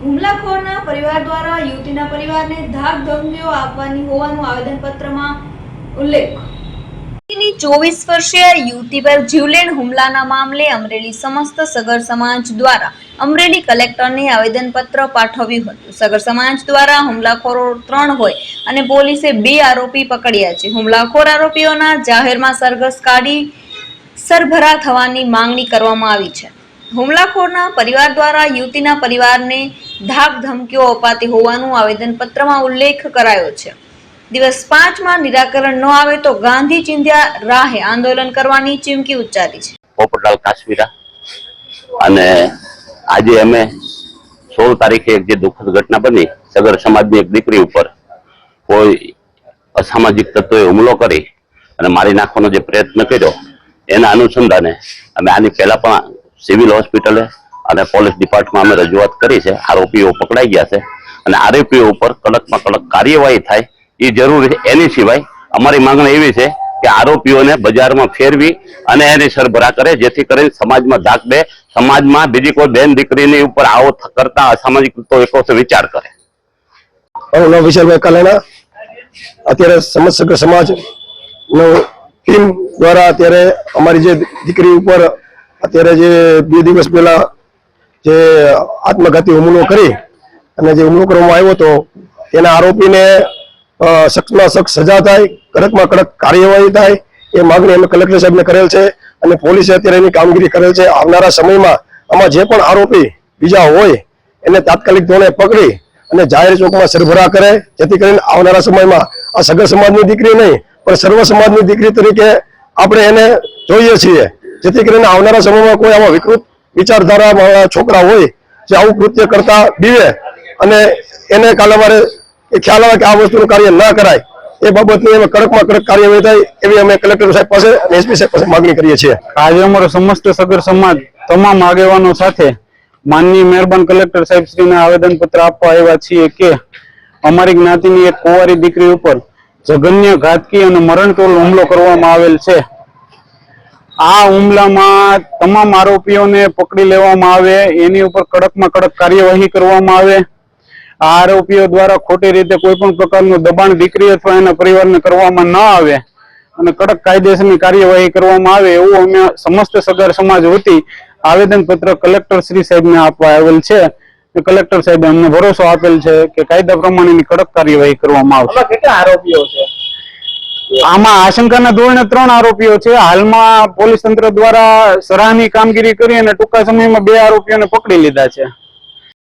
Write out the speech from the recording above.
હુમલાખોરના પરિવાર દ્વારા યુવતીના પરિવારને ધાક ધમકીઓ આપવાની હોવાનું આવેદનપત્રમાં ઉલ્લેખ। 24 વર્ષીય યુવતી પર જીવલેણ હુમલાના મામલે અમરેલી સમસ્ત સગર સમાજ દ્વારા અમરેલી કલેક્ટરને આવેદનપત્ર પાઠવ્યું હતું। સગર સમાજ દ્વારા હુમલાખોરો 3 હોય અને પોલીસે 2 આરોપી પકડ્યા છે। હુમલાખોર આરોપીઓના જાહેરમાં સરઘસ કાઢી સરભરા થવાની માંગણી કરવામાં આવી છે। હુમલાખોરના પરિવાર દ્વારા યુવતીના પરિવારને ધાક ધમકીઓ અપાતી હોવાનું આવેદનપત્રમાં ઉલ્લેખ કરાયો છે। દિવસ 5 માં નિરાકરણ ન આવે તો ગાંધી ચિંધ્યા રાહે આંદોલન કરવાની ચીમકી ઉચ્ચારી છે। પોપટલાલ કાશ્મીરા અને આજે અમે 16 તારીખે એક જે દુઃખદ ઘટના બની, સગર સમાજની એક દીકરી ઉપર કોઈ અસામાજિક તત્વોએ હુમલો કરી અને મારી નાખવાનો જે પ્રયત્ન કર્યો, એના અનુસંધાને અમે આની પહેલા પણ સિવિલ હોસ્પિટલે અને પોલીસ ડિપાર્ટમેન્ટમાં અમે રજૂઆત કરી છે। આરોપીઓ પકડાઈ ગયા છે અને આરોપીઓ ઉપર કડકમાં કડક કાર્યવાહી થાય એ જરૂરી છે। એની સિવાય અમારી માંગણી એવી છે કે આરોપીઓને બજારમાં ફેરવી અને એની સરભરા કરે, જેથી કરીને સમાજમાં ધાક દે, સમાજમાં બીજી કોઈ બેન દીકરીની ઉપર આવો કરતા અસામાજિક તત્વો એક વખત વિચાર કરે। વિશાલભાઈ કાલાણા અત્યારે સમસ્ત સમાજ ટીમ દ્વારા અત્યારે અમારી જે દીકરી ઉપર અત્યારે જે 2 દિવસ પહેલા જે આત્મઘાતી હુમલો કરી અને જે હુમલો કરવામાં આવ્યો હતો તેના આરોપીને સખ્તમાં સખ્ત સજા થાય, કડકમાં કડક કાર્યવાહી થાય એ માંગણી અમે કલેક્ટર સાહેબને કરેલ છે અને પોલીસે અત્યારે એની કામગીરી કરેલ છે। આવનારા સમયમાં આમાં જે પણ આરોપી બીજા હોય એને તાત્કાલિક ધોરણે પકડી અને જાહેર ચોકમાં સરભરા કરે, જેથી કરીને આવનારા સમયમાં આ સગર સમાજની દીકરી નહીં પણ સર્વ સમાજની દીકરી તરીકે આપણે એને જોઈએ છીએ, જેથી કરીને આવનારા સમયમાં કોઈ આવા વિકૃત વિચારધારા છોકરા હોય જે આવું કૃત્ય કરતા બીવે અને એને કાલવારે ખ્યાલ આવે કે આ વસ્તુનું કાર્ય ના કરાય, એ બાબતની અમે કડકમાં કડક કાર્યવાહી થાય એવી અમે કલેક્ટર સાહેબ પાસે અને એસપી સાહેબ પાસે માંગણી કરીએ છીએ। આજે અમારો સમસ્ત સગર સમાજ તમામ આગેવાનો સાથે માનનીય મહેરબાન કલેક્ટર સાહેબ શ્રીને આવેદનપત્ર આપવા આવ્યા છીએ કે અમારી જ્ઞાતિની એક કુંવારી દીકરી ઉપર જઘન્ય ઘાતકી અને મરણતોલ હુમલો કરવામાં આવેલ છે। આ હુમલામાં તમામ આરોપીઓને પકડી લેવામાં આવે, એની ઉપર કડકમાં કડક કાર્યવાહી કરવામાં આવે। આ આરોપીઓ દ્વારા ખોટી રીતે કોઈ પણ પ્રકારનું દબાણ દીકરી અથવા એના પરિવારને કરવામાં ન આવે અને કડક કાયદેસરની કાર્યવાહી કરવામાં આવે એવું અમે સમસ્ત સગર સમાજ વતી આવેદનપત્ર કલેક્ટર શ્રી સાહેબને આપવા આવેલ છે। કલેક્ટર સાહેબે અમને ભરોસો આપેલ છે કે કાયદા પ્રમાણેની કડક કાર્યવાહી કરવામાં આવશે। કેટલા આરોપીઓ છે આમાં આશંકાના ધોરણે 3 આરોપીઓ છે। હાલમાં પોલીસ તંત્ર દ્વારા સરાહનીય કામગીરી કરી અને ટૂંકા સમયમાં 2 આરોપીઓને પકડી લીધા છે।